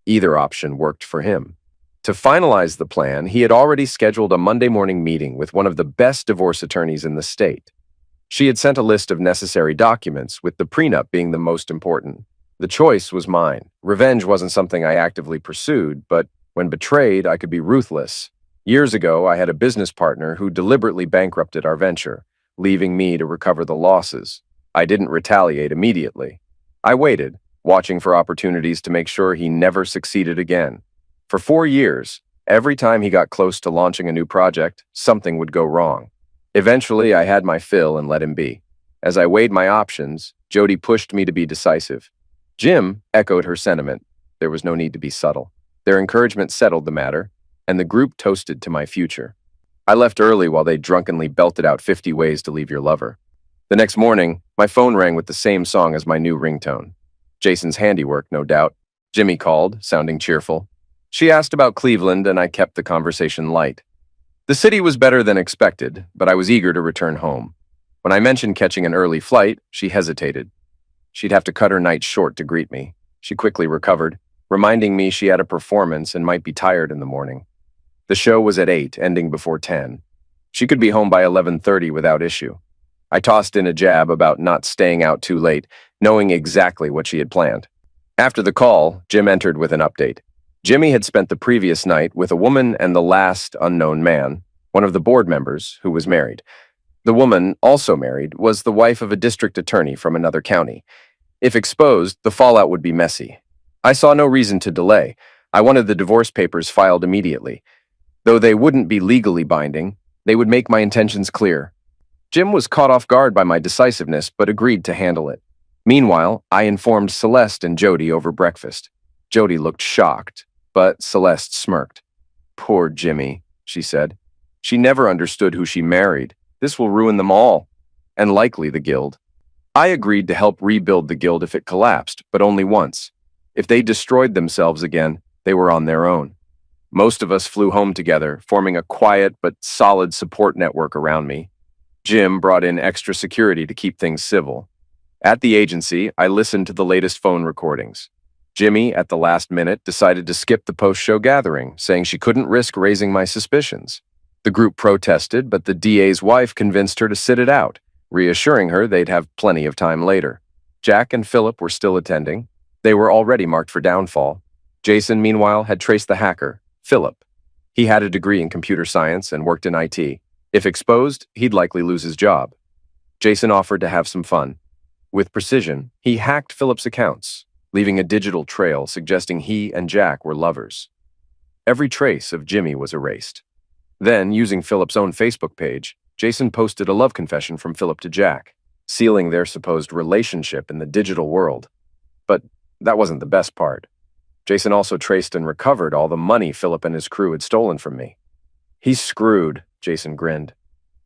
Either option worked for him. To finalize the plan, he had already scheduled a Monday morning meeting with one of the best divorce attorneys in the state. She had sent a list of necessary documents, with the prenup being the most important. The choice was mine. Revenge wasn't something I actively pursued, but when betrayed, I could be ruthless. Years ago, I had a business partner who deliberately bankrupted our venture, leaving me to recover the losses. I didn't retaliate immediately. I waited, watching for opportunities to make sure he never succeeded again. For 4 years, every time he got close to launching a new project, something would go wrong. Eventually, I had my fill and let him be. As I weighed my options, Jody pushed me to be decisive. Jim echoed her sentiment. There was no need to be subtle. Their encouragement settled the matter, and the group toasted to my future. I left early while they drunkenly belted out 50 ways to leave your lover. The next morning, my phone rang with the same song as my new ringtone. Jason's handiwork, no doubt. Jimmy called, sounding cheerful. She asked about Cleveland, and I kept the conversation light. The city was better than expected, but I was eager to return home. When I mentioned catching an early flight, she hesitated. She'd have to cut her night short to greet me. She quickly recovered, reminding me she had a performance and might be tired in the morning. The show was at 8, ending before 10. She could be home by 11:30 without issue. I tossed in a jab about not staying out too late, knowing exactly what she had planned. After the call, Jim entered with an update. Jimmy had spent the previous night with a woman and the last unknown man, one of the board members, who was married. The woman, also married, was the wife of a district attorney from another county. If exposed, the fallout would be messy. I saw no reason to delay. I wanted the divorce papers filed immediately. Though they wouldn't be legally binding, they would make my intentions clear. Jim was caught off guard by my decisiveness, but agreed to handle it. Meanwhile, I informed Celeste and Jody over breakfast. Jody looked shocked, but Celeste smirked. Poor Jimmy, she said. She never understood who she married. This will ruin them all, and likely the guild. I agreed to help rebuild the guild if it collapsed, but only once. If they destroyed themselves again, they were on their own. Most of us flew home together, forming a quiet but solid support network around me. Jim brought in extra security to keep things civil. At the agency, I listened to the latest phone recordings. Jimmy, at the last minute, decided to skip the post-show gathering, saying she couldn't risk raising my suspicions. The group protested, but the DA's wife convinced her to sit it out, reassuring her they'd have plenty of time later. Jack and Philip were still attending. They were already marked for downfall. Jason, meanwhile, had traced the hacker, Philip. He had a degree in computer science and worked in IT. If exposed, he'd likely lose his job. Jason offered to have some fun. With precision, he hacked Philip's accounts, leaving a digital trail suggesting he and Jack were lovers. Every trace of Jimmy was erased. Then, using Philip's own Facebook page, Jason posted a love confession from Philip to Jack, sealing their supposed relationship in the digital world. But that wasn't the best part. Jason also traced and recovered all the money Philip and his crew had stolen from me. He's screwed, Jason grinned.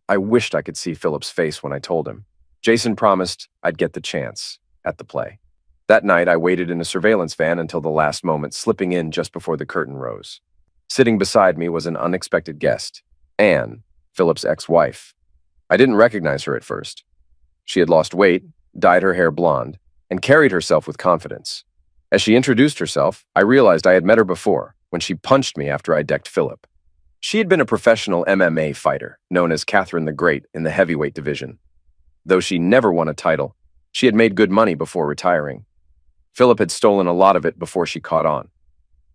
I wished I could see Philip's face when I told him. Jason promised I'd get the chance at the play. That night, I waited in a surveillance van until the last moment, slipping in just before the curtain rose. Sitting beside me was an unexpected guest, Anne, Philip's ex-wife. I didn't recognize her at first. She had lost weight, dyed her hair blonde, and carried herself with confidence. As she introduced herself, I realized I had met her before, when she punched me after I decked Philip. She had been a professional MMA fighter, known as Catherine the Great in the heavyweight division. Though she never won a title, she had made good money before retiring. Philip had stolen a lot of it before she caught on.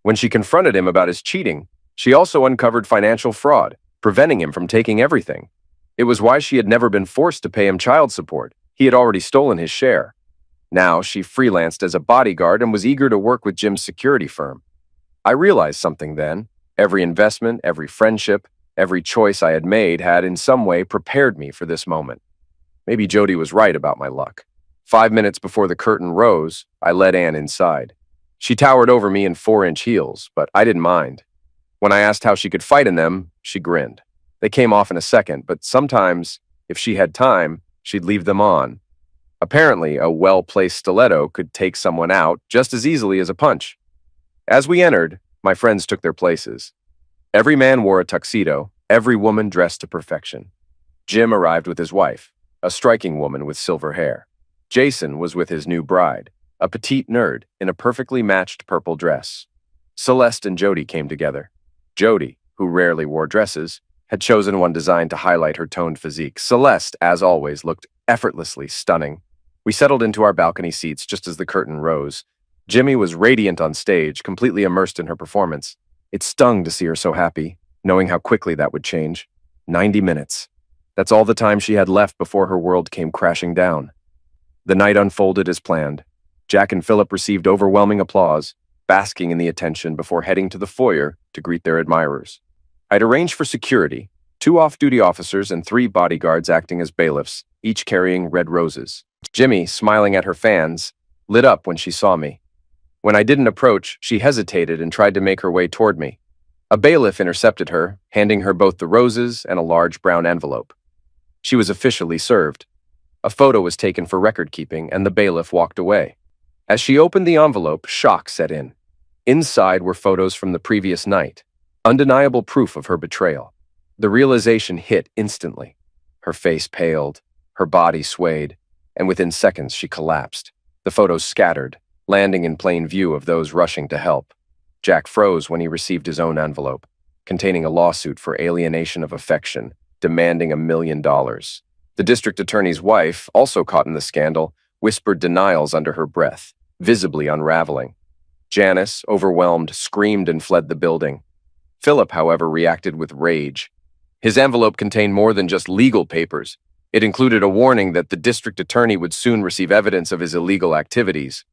When she confronted him about his cheating, She also uncovered financial fraud, preventing him from taking everything. It was why she had never been forced to pay him child support. He had already stolen his share. Now she freelanced as a bodyguard and was eager to work with Jim's security firm. I realized something then. Every investment, every friendship, every choice I had made had in some way prepared me for this moment. Maybe Jody was right about my luck. 5 minutes before the curtain rose, I led Anne inside. She towered over me in 4-inch heels, but I didn't mind. When I asked how she could fight in them, she grinned. They came off in a second, but sometimes, if she had time, she'd leave them on. Apparently, a well-placed stiletto could take someone out just as easily as a punch. As we entered, my friends took their places. Every man wore a tuxedo, every woman dressed to perfection. Jim arrived with his wife, a striking woman with silver hair. Jason was with his new bride, a petite nerd in a perfectly matched purple dress. Celeste and Jody came together. Jody, who rarely wore dresses, had chosen one designed to highlight her toned physique. Celeste, as always, looked effortlessly stunning. We settled into our balcony seats just as the curtain rose. Jimmy was radiant on stage, completely immersed in her performance. It stung to see her so happy, knowing how quickly that would change. 90 minutes. That's all the time she had left before her world came crashing down. The night unfolded as planned. Jack and Philip received overwhelming applause, basking in the attention before heading to the foyer to greet their admirers. I'd arranged for security, 2 off-duty officers and 3 bodyguards acting as bailiffs, each carrying red roses. Jimmy, smiling at her fans, lit up when she saw me. When I didn't approach, she hesitated and tried to make her way toward me. A bailiff intercepted her, handing her both the roses and a large brown envelope. She was officially served. A photo was taken for record-keeping, and the bailiff walked away. As she opened the envelope, shock set in. Inside were photos from the previous night, undeniable proof of her betrayal. The realization hit instantly. Her face paled, her body swayed, and within seconds she collapsed. The photos scattered, landing in plain view of those rushing to help. Jack froze when he received his own envelope, containing a lawsuit for alienation of affection, demanding $1 million. The district attorney's wife, also caught in the scandal, whispered denials under her breath, visibly unraveling. Janice, overwhelmed, screamed and fled the building. Philip, however, reacted with rage. His envelope contained more than just legal papers. It included a warning that the district attorney would soon receive evidence of his illegal activities.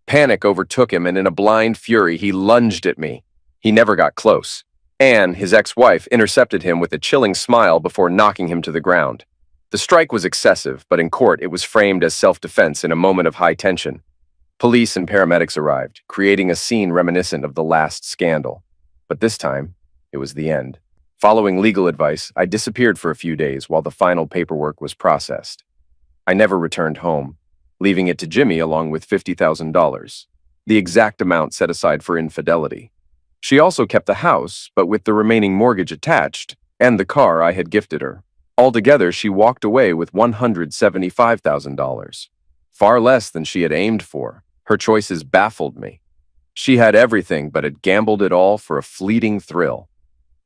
Panic overtook him, and in a blind fury, he lunged at me. He never got close. Anne, his ex-wife, intercepted him with a chilling smile before knocking him to the ground. The strike was excessive, but in court it was framed as self-defense in a moment of high tension. Police and paramedics arrived, creating a scene reminiscent of the last scandal. But this time, it was the end. Following legal advice, I disappeared for a few days while the final paperwork was processed. I never returned home, leaving it to Jimmy along with $50,000, the exact amount set aside for infidelity. She also kept the house, but with the remaining mortgage attached, and the car I had gifted her. Altogether, she walked away with $175,000, far less than she had aimed for. Her choices baffled me. She had everything, but had gambled it all for a fleeting thrill.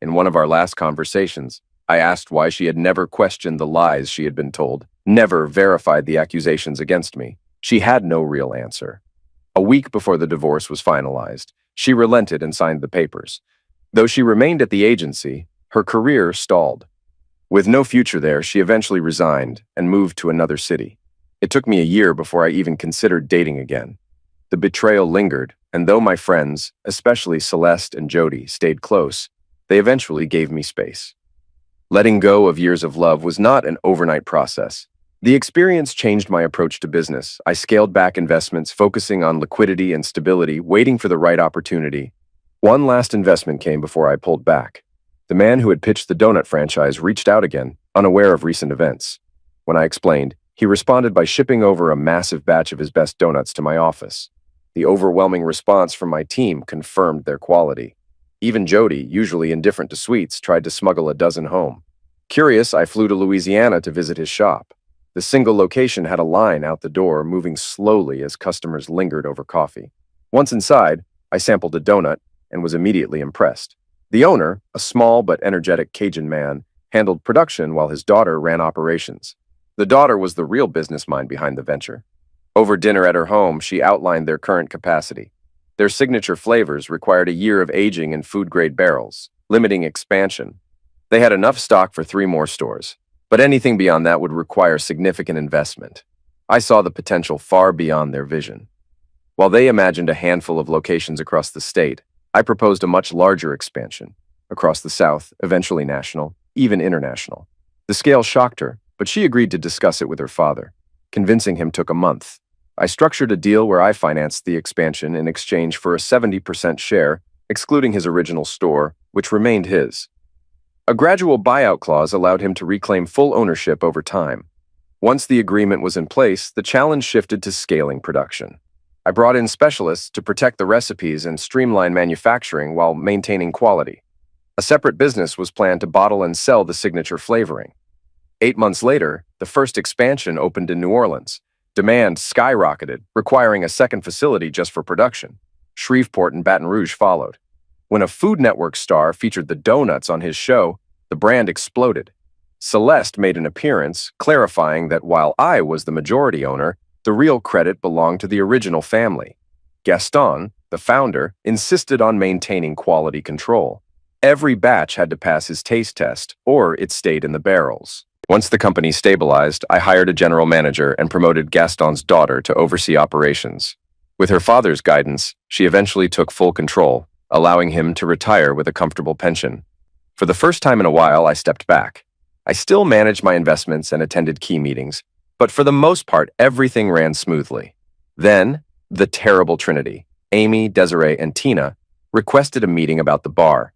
In one of our last conversations, I asked why she had never questioned the lies she had been told, never verified the accusations against me. She had no real answer. A week before the divorce was finalized, she relented and signed the papers. Though she remained at the agency, her career stalled. With no future there, she eventually resigned and moved to another city. It took me a year before I even considered dating again. The betrayal lingered, and though my friends, especially Celeste and Jody, stayed close, they eventually gave me space. Letting go of years of love was not an overnight process. The experience changed my approach to business. I scaled back investments, focusing on liquidity and stability, waiting for the right opportunity. One last investment came before I pulled back. The man who had pitched the donut franchise reached out again, unaware of recent events. When I explained, he responded by shipping over a massive batch of his best donuts to my office. The overwhelming response from my team confirmed their quality. Even Jody, usually indifferent to sweets, tried to smuggle a dozen home. Curious, I flew to Louisiana to visit his shop. The single location had a line out the door, moving slowly as customers lingered over coffee. Once inside, I sampled a donut and was immediately impressed. The owner, a small but energetic Cajun man, handled production while his daughter ran operations. The daughter was the real business mind behind the venture. Over dinner at her home, she outlined their current capacity. Their signature flavors required a year of aging in food-grade barrels, limiting expansion. They had enough stock for 3 more stores, but anything beyond that would require significant investment. I saw the potential far beyond their vision. While they imagined a handful of locations across the state, I proposed a much larger expansion, across the South, eventually national, even international. The scale shocked her, but she agreed to discuss it with her father. Convincing him took a month. I structured a deal where I financed the expansion in exchange for a 70% share, excluding his original store, which remained his. A gradual buyout clause allowed him to reclaim full ownership over time. Once the agreement was in place, the challenge shifted to scaling production. I brought in specialists to protect the recipes and streamline manufacturing while maintaining quality. A separate business was planned to bottle and sell the signature flavoring. 8 months later, the first expansion opened in New Orleans. Demand skyrocketed, requiring a second facility just for production. Shreveport and Baton Rouge followed. When a Food Network star featured the donuts on his show, the brand exploded. Celeste made an appearance, clarifying that while I was the majority owner, the real credit belonged to the original family. Gaston, the founder, insisted on maintaining quality control. Every batch had to pass his taste test, or it stayed in the barrels. Once the company stabilized, I hired a general manager and promoted Gaston's daughter to oversee operations. With her father's guidance, she eventually took full control, allowing him to retire with a comfortable pension. For the first time in a while, I stepped back. I still managed my investments and attended key meetings, but for the most part, everything ran smoothly. Then, the terrible trinity, Amy, Desiree, and Tina, requested a meeting about the bar.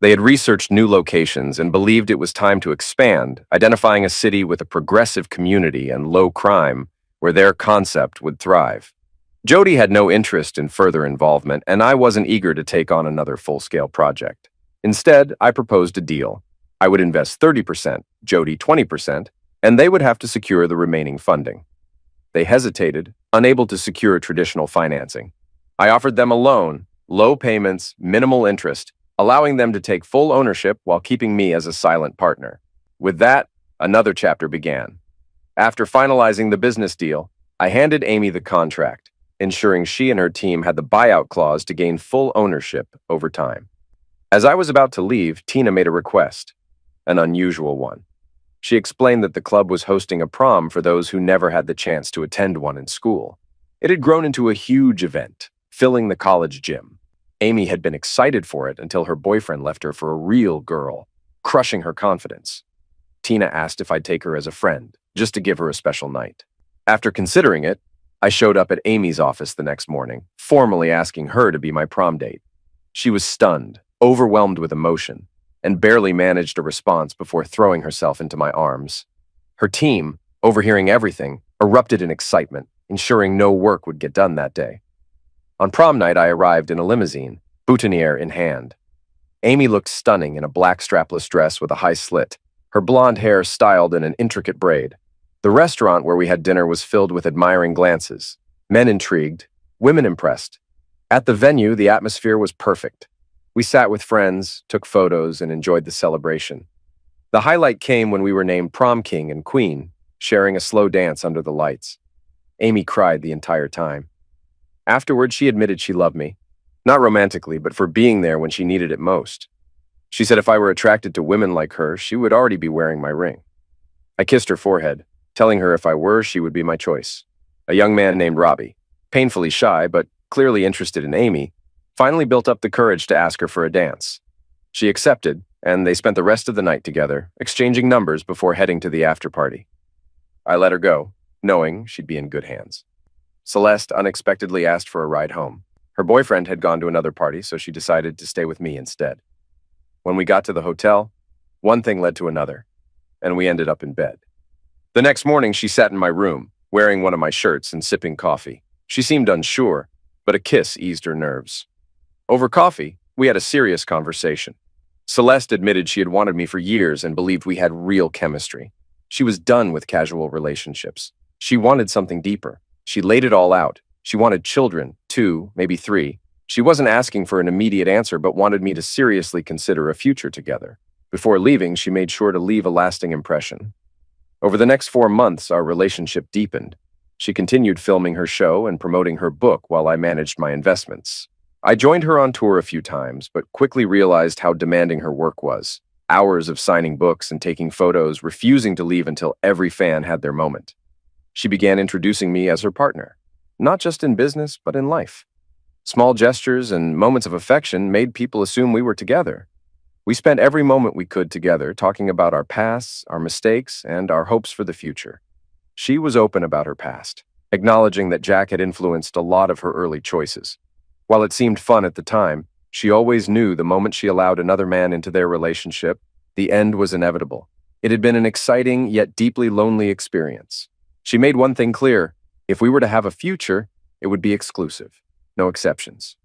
They had researched new locations and believed it was time to expand, identifying a city with a progressive community and low crime where their concept would thrive. Jody had no interest in further involvement, and I wasn't eager to take on another full-scale project. Instead, I proposed a deal. I would invest 30%, Jody 20%, and they would have to secure the remaining funding. They hesitated, unable to secure traditional financing. I offered them a loan, low payments, minimal interest, allowing them to take full ownership while keeping me as a silent partner. With that, another chapter began. After finalizing the business deal, I handed Amy the contract, ensuring she and her team had the buyout clause to gain full ownership over time. As I was about to leave, Tina made a request, an unusual one. She explained that the club was hosting a prom for those who never had the chance to attend one in school. It had grown into a huge event, filling the college gym. Amy had been excited for it until her boyfriend left her for a real girl, crushing her confidence. Tina asked if I'd take her as a friend, just to give her a special night. After considering it, I showed up at Amy's office the next morning, formally asking her to be my prom date. She was stunned, overwhelmed with emotion, and barely managed a response before throwing herself into my arms. Her team, overhearing everything, erupted in excitement, ensuring no work would get done that day. On prom night, I arrived in a limousine, boutonniere in hand. Amy looked stunning in a black strapless dress with a high slit, her blonde hair styled in an intricate braid. The restaurant where we had dinner was filled with admiring glances, men intrigued, women impressed. At the venue, the atmosphere was perfect. We sat with friends, took photos, and enjoyed the celebration. The highlight came when we were named prom king and queen, sharing a slow dance under the lights. Amy cried the entire time. Afterward, she admitted she loved me, not romantically, but for being there when she needed it most. She said if I were attracted to women like her, she would already be wearing my ring. I kissed her forehead, telling her if I were, she would be my choice. A young man named Robbie, painfully shy but clearly interested in Amy, finally built up the courage to ask her for a dance. She accepted, and they spent the rest of the night together, exchanging numbers before heading to the after-party. I let her go, knowing she'd be in good hands. Celeste unexpectedly asked for a ride home. Her boyfriend had gone to another party, so she decided to stay with me instead. When we got to the hotel, one thing led to another, and we ended up in bed. The next morning, she sat in my room, wearing one of my shirts and sipping coffee. She seemed unsure, but a kiss eased her nerves. Over coffee, we had a serious conversation. Celeste admitted she had wanted me for years and believed we had real chemistry. She was done with casual relationships. She wanted something deeper. She laid it all out. She wanted children, 2, maybe 3. She wasn't asking for an immediate answer, but wanted me to seriously consider a future together. Before leaving, she made sure to leave a lasting impression. Over the next 4 months, our relationship deepened. She continued filming her show and promoting her book while I managed my investments. I joined her on tour a few times, but quickly realized how demanding her work was. Hours of signing books and taking photos, refusing to leave until every fan had their moment. She began introducing me as her partner, not just in business, but in life. Small gestures and moments of affection made people assume we were together. We spent every moment we could together talking about our pasts, our mistakes, and our hopes for the future. She was open about her past, acknowledging that Jack had influenced a lot of her early choices. While it seemed fun at the time, she always knew the moment she allowed another man into their relationship, the end was inevitable. It had been an exciting yet deeply lonely experience. She made one thing clear: if we were to have a future, it would be exclusive, no exceptions.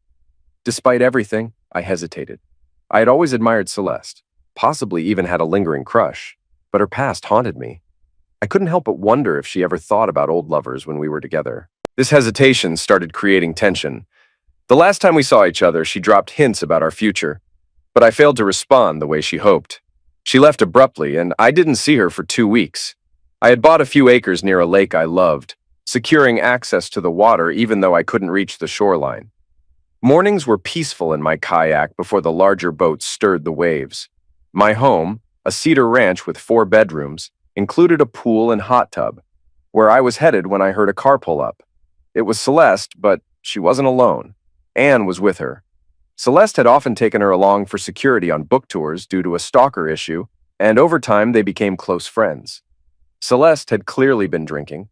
Despite everything, I hesitated. I had always admired Celeste, possibly even had a lingering crush, but her past haunted me. I couldn't help but wonder if she ever thought about old lovers when we were together. This hesitation started creating tension. The last time we saw each other, she dropped hints about our future, but I failed to respond the way she hoped. She left abruptly, and I didn't see her for 2 weeks. I had bought a few acres near a lake I loved, securing access to the water even though I couldn't reach the shoreline. Mornings were peaceful in my kayak before the larger boats stirred the waves. My home, a cedar ranch with 4 bedrooms, included a pool and hot tub, where I was headed when I heard a car pull up. It was Celeste, but she wasn't alone. Anne was with her. Celeste had often taken her along for security on book tours due to a stalker issue, and over time they became close friends. Celeste had clearly been drinking.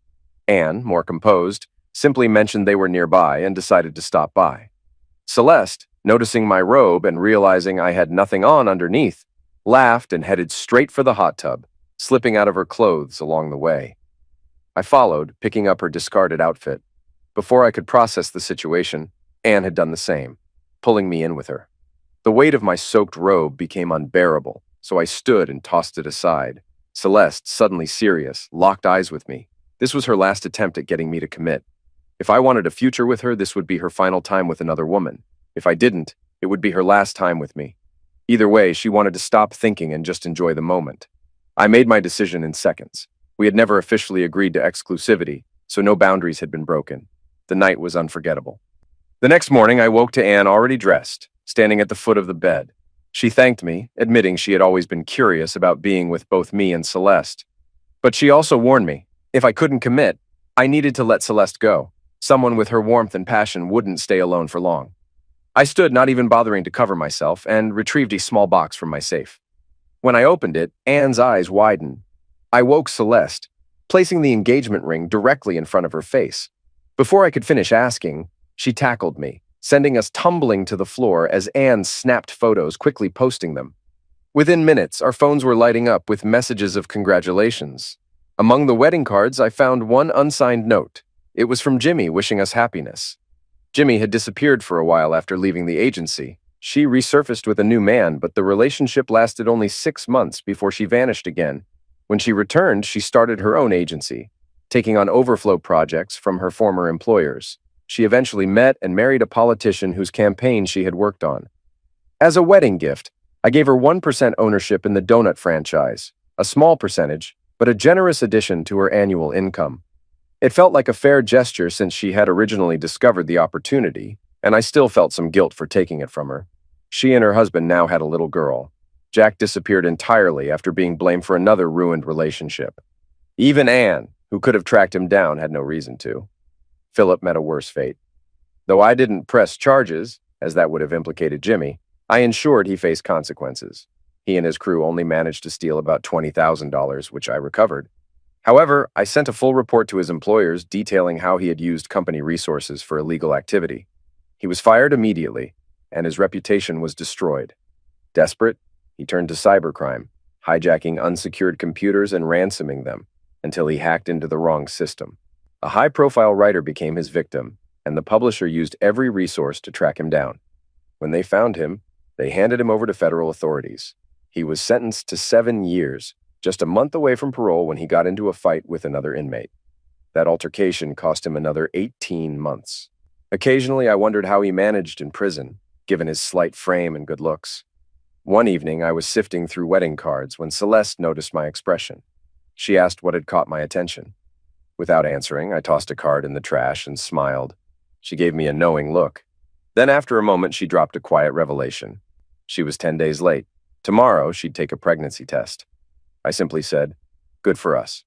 Anne, more composed, simply mentioned they were nearby and decided to stop by. Celeste, noticing my robe and realizing I had nothing on underneath, laughed and headed straight for the hot tub, slipping out of her clothes along the way. I followed, picking up her discarded outfit. Before I could process the situation, Anne had done the same, pulling me in with her. The weight of my soaked robe became unbearable, so I stood and tossed it aside. Celeste, suddenly serious, locked eyes with me. This was her last attempt at getting me to commit. If I wanted a future with her, this would be her final time with another woman. If I didn't, it would be her last time with me. Either way, she wanted to stop thinking and just enjoy the moment. I made my decision in seconds. We had never officially agreed to exclusivity, so no boundaries had been broken. The night was unforgettable. The next morning, I woke to Anne already dressed, standing at the foot of the bed. She thanked me, admitting she had always been curious about being with both me and Celeste. But she also warned me, if I couldn't commit, I needed to let Celeste go. Someone with her warmth and passion wouldn't stay alone for long. I stood, not even bothering to cover myself, and retrieved a small box from my safe. When I opened it, Anne's eyes widened. I woke Celeste, placing the engagement ring directly in front of her face. Before I could finish asking, she tackled me, sending us tumbling to the floor as Anne snapped photos, quickly posting them. Within minutes, our phones were lighting up with messages of congratulations. Among the wedding cards, I found one unsigned note. It was from Jimmy wishing us happiness. Jimmy had disappeared for a while after leaving the agency. She resurfaced with a new man, but the relationship lasted only 6 months before she vanished again. When she returned, she started her own agency, taking on overflow projects from her former employers. She eventually met and married a politician whose campaign she had worked on. As a wedding gift, I gave her 1% ownership in the donut franchise, a small percentage, but a generous addition to her annual income. It felt like a fair gesture since she had originally discovered the opportunity, and I still felt some guilt for taking it from her. She and her husband now had a little girl. Jack disappeared entirely after being blamed for another ruined relationship. Even Anne, who could have tracked him down, had no reason to. Philip met a worse fate. Though I didn't press charges, as that would have implicated Jimmy, I ensured he faced consequences. He and his crew only managed to steal about $20,000, which I recovered. However, I sent a full report to his employers detailing how he had used company resources for illegal activity. He was fired immediately, and his reputation was destroyed. Desperate, he turned to cybercrime, hijacking unsecured computers and ransoming them, until he hacked into the wrong system. A high-profile writer became his victim, and the publisher used every resource to track him down. When they found him, they handed him over to federal authorities. He was sentenced to 7 years, just a month away from parole when he got into a fight with another inmate. That altercation cost him another 18 months. Occasionally, I wondered how he managed in prison, given his slight frame and good looks. One evening, I was sifting through wedding cards when Celeste noticed my expression. She asked what had caught my attention. Without answering, I tossed a card in the trash and smiled. She gave me a knowing look. Then after a moment, she dropped a quiet revelation. She was 10 days late. Tomorrow, she'd take a pregnancy test. I simply said, good for us.